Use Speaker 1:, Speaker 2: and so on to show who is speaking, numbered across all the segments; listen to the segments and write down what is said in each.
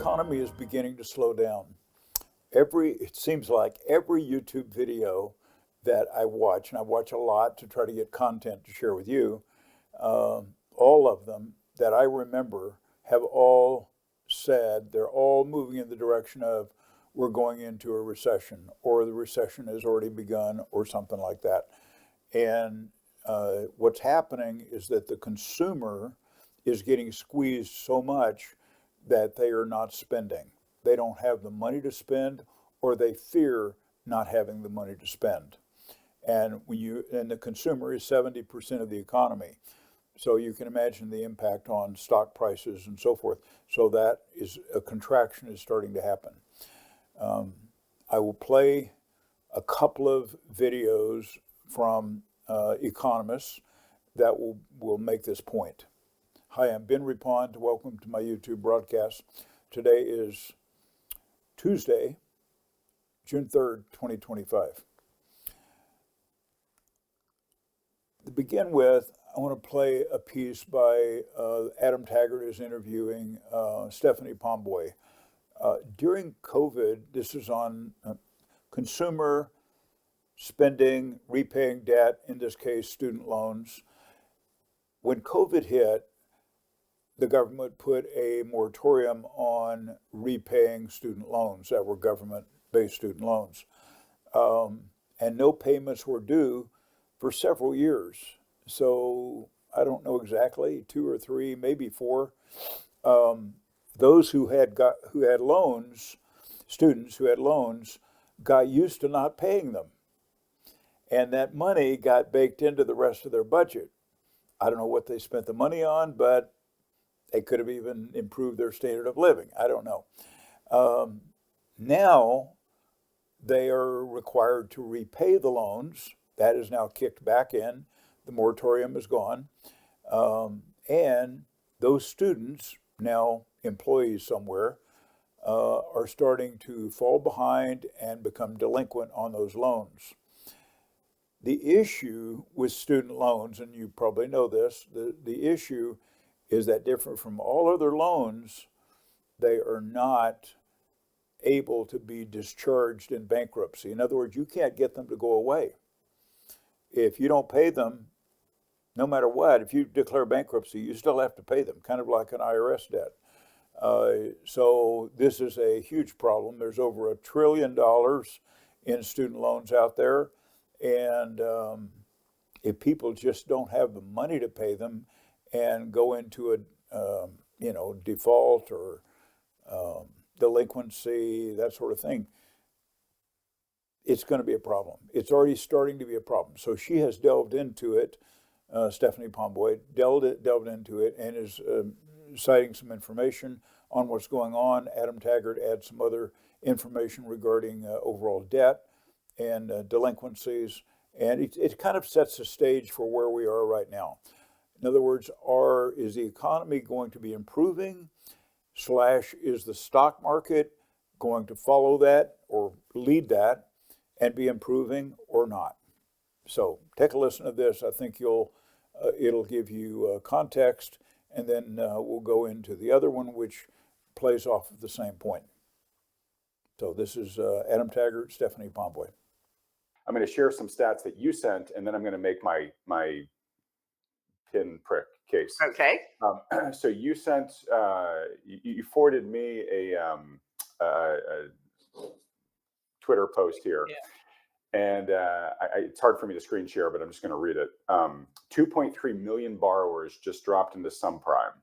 Speaker 1: economy is beginning to slow down. It seems like every YouTube video that I watch, and I watch a lot to try to get content to share with you, all of them that I remember have all said they're all moving in the direction of we're going into a recession, or the recession has already begun, or something like that. And what's happening is that the consumer is getting squeezed so much that they are not spending. They don't have the money to spend, or they fear not having the money to spend. And the consumer is 70% of the economy. So you can imagine the impact on stock prices and so forth. So that is a contraction is starting to happen. I will play a couple of videos from economists that will make this point. Hi, I'm Ben Reppond. Welcome to my YouTube broadcast. Today is Tuesday, June 3rd, 2025. To begin with, I want to play a piece by Adam Taggart is interviewing Stephanie Pomboy. During COVID, this is on consumer spending, repaying debt, in this case, student loans. When COVID hit, the government put a moratorium on repaying student loans that were government-based student loans. And no payments were due for several years. So I don't know exactly, 2 or 3, maybe 4. Those who had loans, students who had loans, got used to not paying them. And that money got baked into the rest of their budget. I don't know what they spent the money on, but they could have even improved their standard of living. I don't know. Now they are required to repay the loans. That is now kicked back in. The moratorium is gone. And those students, now employees somewhere, are starting to fall behind and become delinquent on those loans. The issue with student loans, and you probably know this, the issue is that different from all other loans, they are not able to be discharged in bankruptcy. In other words, you can't get them to go away. If you don't pay them, no matter what, if you declare bankruptcy, you still have to pay them, kind of like an IRS debt. So this is a huge problem. There's over $1 trillion in student loans out there. And if people just don't have the money to pay them and go into a default or delinquency, that sort of thing, it's going to be a problem. It's already starting to be a problem. So she has delved into it. Stephanie Pomboy delved into it and is citing some information on what's going on. Adam Taggart adds some other information regarding overall debt and delinquencies. And it kind of sets the stage for where we are right now. In other words, is the economy going to be improving, / is the stock market going to follow that or lead that and be improving or not? So take a listen to this. I think it'll give you context, and then we'll go into the other one, which plays off of the same point. So this is Adam Taggart, Stephanie Pomboy.
Speaker 2: I'm going to share some stats that you sent, and then I'm going to make my pinprick case.
Speaker 3: Okay.
Speaker 2: So you sent, you forwarded me a Twitter post here.
Speaker 3: Yeah.
Speaker 2: And it's hard for me to screen share, but I'm just going to read it. 2.3 million borrowers just dropped into subprime,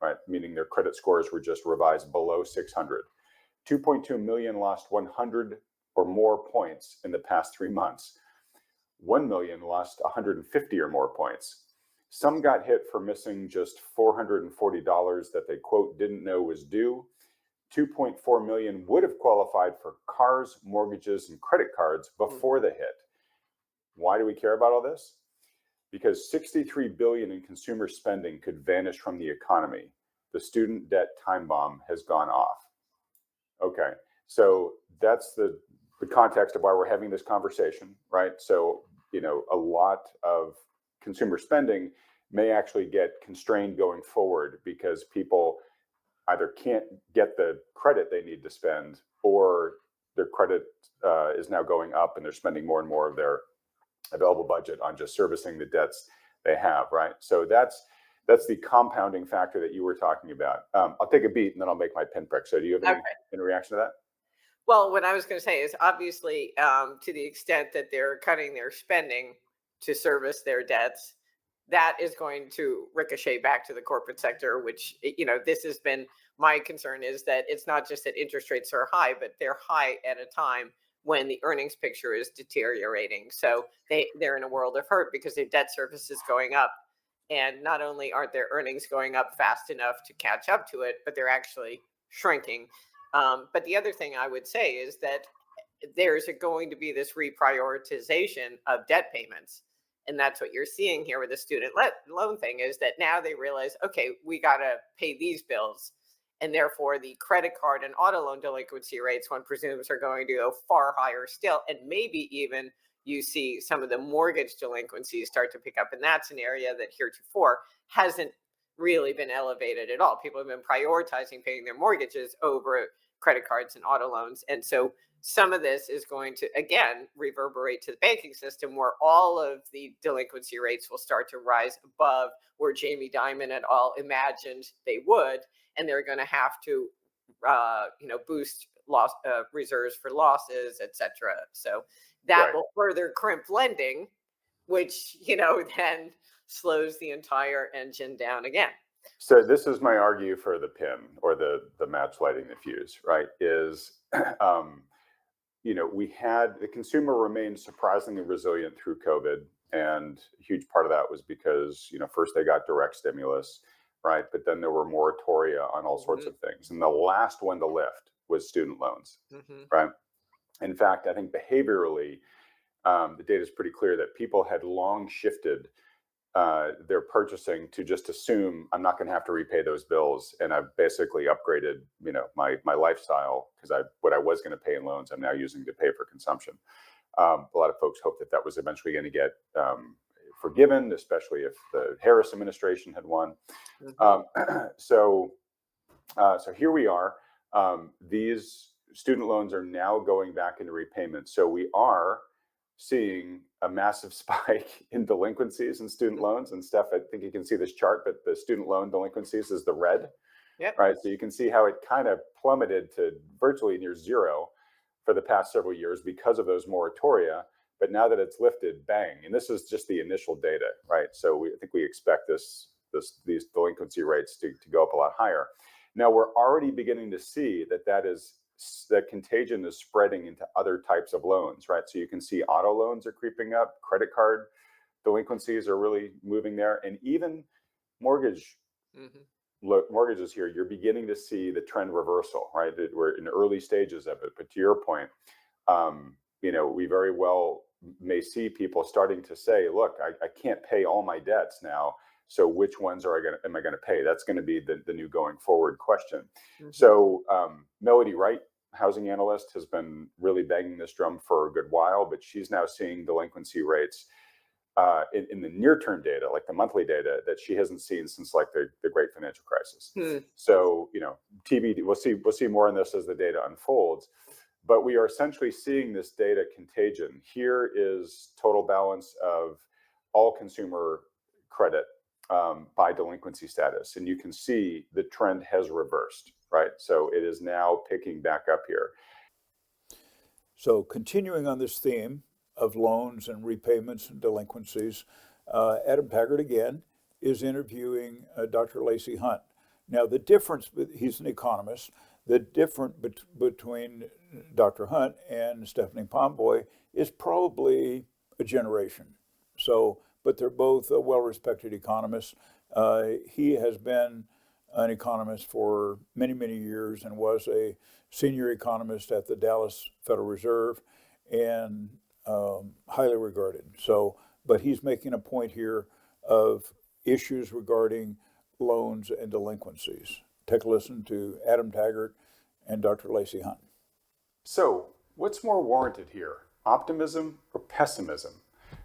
Speaker 2: right? Meaning their credit scores were just revised below 600. 2.2 million lost 100 or more points in the past 3 months. 1 million lost 150 or more points. Some got hit for missing just $440 that they, quote, didn't know was due. 2.4 million would have qualified for cars, mortgages, and credit cards before the hit. Why do we care about all this? Because $63 billion in consumer spending could vanish from the economy. The student debt time bomb has gone off. Okay, so that's the context of why we're having this conversation, right? So, a lot of consumer spending may actually get constrained going forward because people either can't get the credit they need to spend, or their credit is now going up and they're spending more and more of their available budget on just servicing the debts they have, right? So that's the compounding factor that you were talking about. I'll take a beat and then I'll make my pinprick. So do you have any reaction to that?
Speaker 3: Well, what I was going to say is obviously, to the extent that they're cutting their spending to service their debts, that is going to ricochet back to the corporate sector, which, this has been my concern, is that it's not just that interest rates are high, but they're high at a time when the earnings picture is deteriorating. So they're in a world of hurt because their debt service is going up. And not only aren't their earnings going up fast enough to catch up to it, but they're actually shrinking. But the other thing I would say is that there's going to be this reprioritization of debt payments. And that's what you're seeing here with the student loan thing, is that now they realize, okay, we got to pay these bills. And therefore, the credit card and auto loan delinquency rates, one presumes, are going to go far higher still. And maybe even you see some of the mortgage delinquencies start to pick up. And that's an area that heretofore hasn't really been elevated at all. People have been prioritizing paying their mortgages over credit cards and auto loans. And so some of this is going to, again, reverberate to the banking system, where all of the delinquency rates will start to rise above where Jamie Dimon et al. Imagined they would. And they're going to have to, boost loss reserves for losses, et cetera. So that will further crimp lending, which, then slows the entire engine down again.
Speaker 2: So this is my argue for the pin, or the match lighting the fuse, right? Is, we had the consumer remained surprisingly resilient through COVID. And a huge part of that was because, first they got direct stimulus, right? But then there were moratoria on all sorts of things. And the last one to lift was student loans, right? In fact, I think behaviorally, the data is pretty clear that people had long shifted their purchasing to just assume I'm not going to have to repay those bills, and I've basically upgraded, my lifestyle, because what I was going to pay in loans, I'm now using to pay for consumption. A lot of folks hope that was eventually going to get forgiven, especially if the Harris administration had won. So here we are. These student loans are now going back into repayment. So we are seeing a massive spike in delinquencies in student loans. And Steph, I think you can see this chart, but the student loan delinquencies is the red, right? So you can see how it kind of plummeted to virtually near zero for the past several years because of those moratoria. But now that it's lifted, bang. And this is just the initial data, right? So I think we expect these delinquency rates to go up a lot higher. Now we're already beginning to see that contagion is spreading into other types of loans, right? So you can see auto loans are creeping up, credit card delinquencies are really moving there, and even mortgages here, you're beginning to see the trend reversal, right? We're in early stages of it, but to your point, we very well may see people starting to say, look, I can't pay all my debts now, so which ones am I going to pay? That's going to be the new going forward question. So Melody Wright, housing analyst, has been really banging this drum for a good while, but she's now seeing delinquency rates in the near-term data, like the monthly data, that she hasn't seen since like the great financial crisis. So TBD, we'll see more on this as the data unfolds. But we are essentially seeing this data contagion. Here is total balance of all consumer credit by delinquency status. And you can see the trend has reversed, right? So it is now picking back up here.
Speaker 1: So continuing on this theme of loans and repayments and delinquencies, Adam Taggart again is interviewing Dr. Lacey Hunt. Now the difference, he's an economist, the difference between Dr. Hunt and Stephanie Pomboy is probably a generation. So, but they're both well-respected economists. He has been an economist for many, many years and was a senior economist at the Dallas Federal Reserve and highly regarded. So, but he's making a point here of issues regarding loans and delinquencies. Take a listen to Adam Taggart and Dr. Lacey Hunt.
Speaker 2: So, what's more warranted here, optimism or pessimism?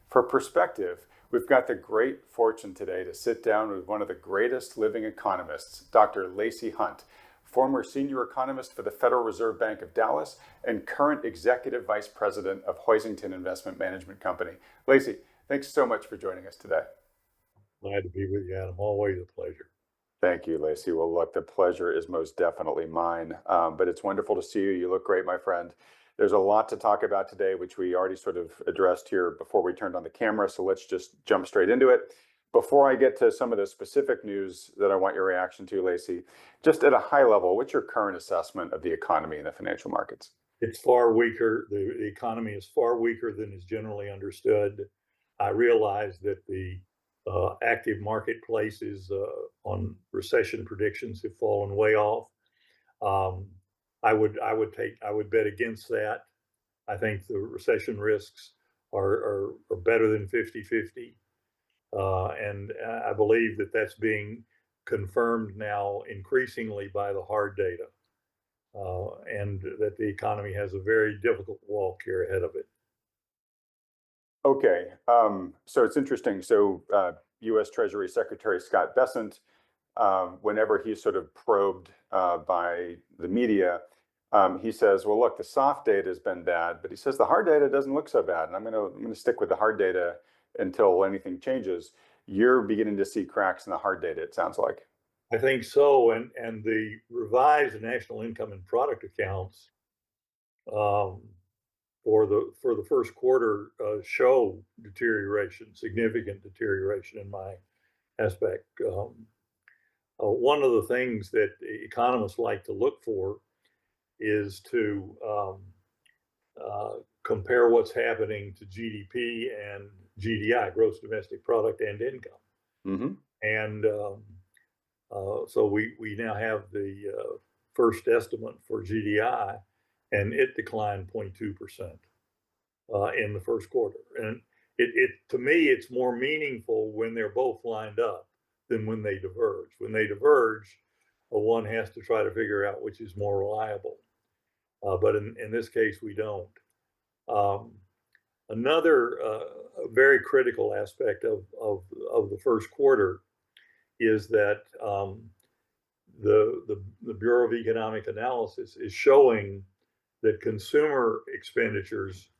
Speaker 2: For perspective, we've got the great fortune today to sit down with one of the greatest living economists, Dr. Lacey Hunt, former senior economist for the Federal Reserve Bank of Dallas, and current executive vice president of Hoisington Investment Management Company. Lacey, thanks so much for joining us today.
Speaker 4: Glad to be with you, Adam. Always a pleasure.
Speaker 2: Thank you, Lacey. Well, look, the pleasure is most definitely mine. But it's wonderful to see you. You look great, my friend. There's a lot to talk about today, which we already sort of addressed here before we turned on the camera. So let's just jump straight into it. Before I get to some of the specific news that I want your reaction to, Lacey, just at a high level, what's your current assessment of the economy and the financial markets?
Speaker 4: It's far weaker. The economy is far weaker than is generally understood. I realize that the active marketplaces on recession predictions have fallen way off. I would bet against that. I think the recession risks are better than 50-50. And I believe that that's being confirmed now increasingly by the hard data, and that the economy has a very difficult walk here ahead of it.
Speaker 2: Okay, so it's interesting. So U.S. Treasury Secretary Scott Bessent, whenever he's sort of probed by the media, he says, well, look, the soft data has been bad, but he says the hard data doesn't look so bad. And I'm going to stick with the hard data until anything changes. You're beginning to see cracks in the hard data, it sounds like.
Speaker 4: I think so. And the revised national income and product accounts for the first quarter show deterioration, significant deterioration in my aspect. One of the things that economists like to look for is to compare what's happening to GDP and GDI, gross domestic product, and income.
Speaker 2: Mm-hmm.
Speaker 4: And so we now have the first estimate for GDI, and it declined 0.2% in the first quarter. And it to me, it's more meaningful when they're both lined up than when they diverge. When they diverge, one has to try to figure out which is more reliable. But in this case, we don't. Another very critical aspect of the first quarter is that the Bureau of Economic Analysis is showing that consumer expenditures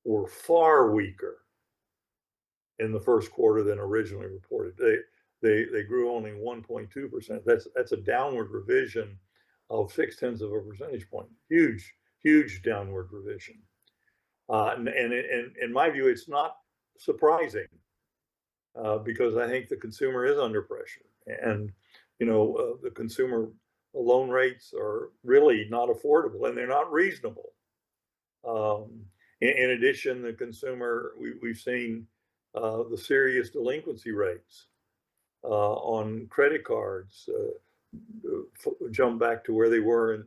Speaker 4: were far weaker in the first quarter than originally reported. They grew only 1.2%. That's a downward revision of 0.6 of a percentage point. Huge downward revision. And in my view, it's not surprising because I think the consumer is under pressure, and the consumer loan rates are really not affordable, and they're not reasonable. In addition, the consumer, we've seen the serious delinquency rates on credit cards jump back to where they were in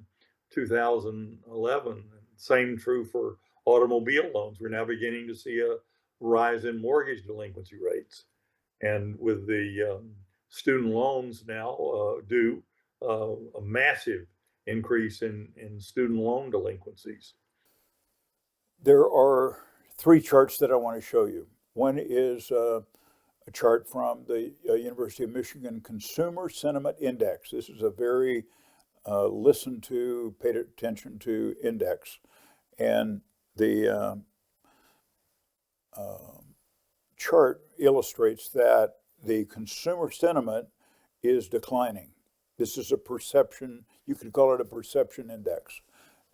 Speaker 4: 2011. Same true for automobile loans. We're now beginning to see a rise in mortgage delinquency rates. And with the student loans now due, a massive increase in student loan delinquencies.
Speaker 1: There are three charts that I want to show you. One is a chart from the University of Michigan Consumer Sentiment Index. This is a very listened to, paid attention to index. And the chart illustrates that the consumer sentiment is declining. This is a perception, you could call it a perception index.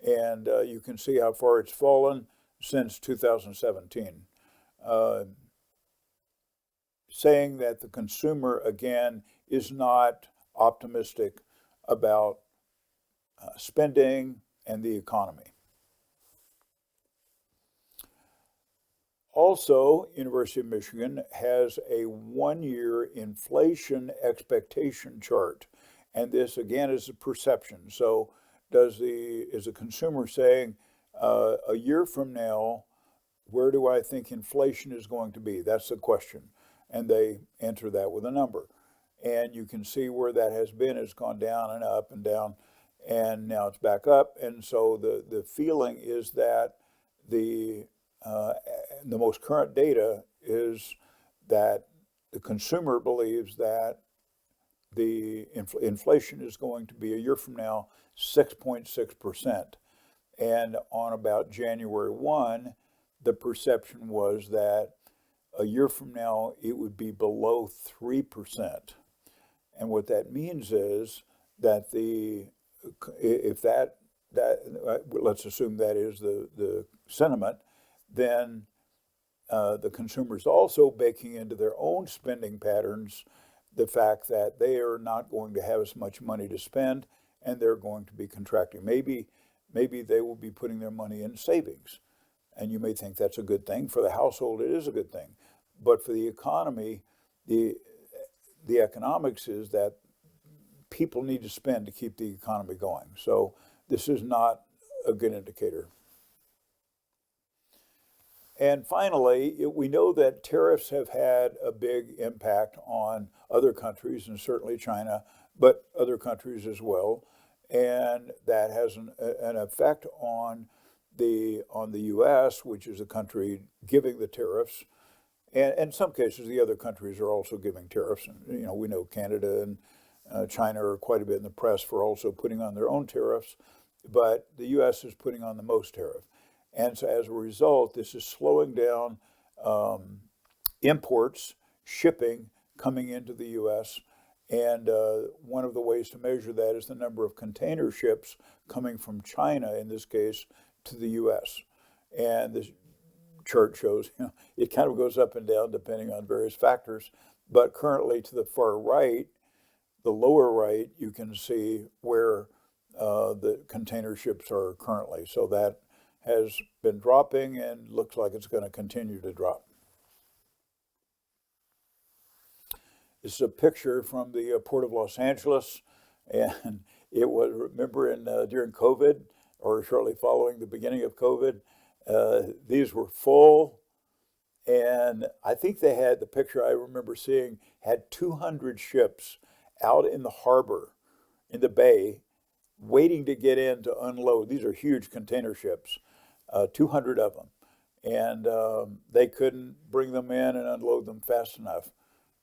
Speaker 1: And you can see how far it's fallen since 2017. Saying that the consumer, again, is not optimistic about spending and the economy. Also, University of Michigan has a one-year inflation expectation chart. And this, again, is a perception. So is the consumer saying, a year from now, where do I think inflation is going to be? That's the question. And they enter that with a number. And you can see where that has been. It's gone down and up and down, and now it's back up. And so the feeling is that the most current data is that the consumer believes that the inflation is going to be a year from now 6.6%. And on about January 1, the perception was that a year from now it would be below 3%. And what that means is that let's assume that is the sentiment, then the consumer's also baking into their own spending patterns the fact that they are not going to have as much money to spend and they're going to be contracting. Maybe they will be putting their money in savings. And you may think that's a good thing. For the household, it is a good thing. But for the economy, the economics is that people need to spend to keep the economy going. So this is not a good indicator. And finally, we know that tariffs have had a big impact on other countries, and certainly China, but other countries as well. And that has an effect on the U.S., which is a country giving the tariffs. And in some cases, the other countries are also giving tariffs. And, you know, we know Canada and China are quite a bit in the press for also putting on their own tariffs, but the U.S. is putting on the most tariff. And so as a result, this is slowing down imports, shipping coming into the U.S. And one of the ways to measure that is the number of container ships coming from China, in this case, to the U.S. And this chart shows, you know, it kind of goes up and down depending on various factors. But currently to the far right, the lower right, you can see where the container ships are currently. So that has been dropping and looks like it's going to continue to drop. This is a picture from the Port of Los Angeles, and it was, remember, during COVID or shortly following the beginning of COVID, these were full, and I think they had, the picture I remember seeing had 200 ships out in the harbor, in the bay, waiting to get in to unload. These are huge container ships, 200 of them, and they couldn't bring them in and unload them fast enough.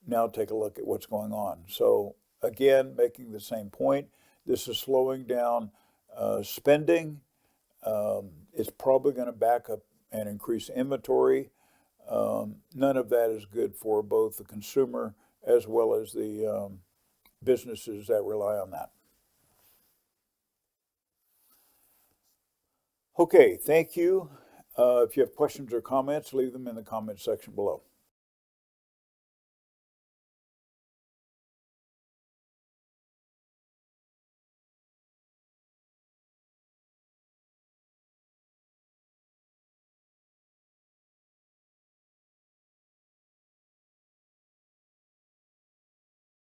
Speaker 1: Now take a look at what's going on. So again, making the same point, this is slowing down spending. It's probably going to back up and increase inventory. None of that is good for both the consumer as well as the businesses that rely on that. Okay, thank you. If you have questions or comments, leave them in the comments section below.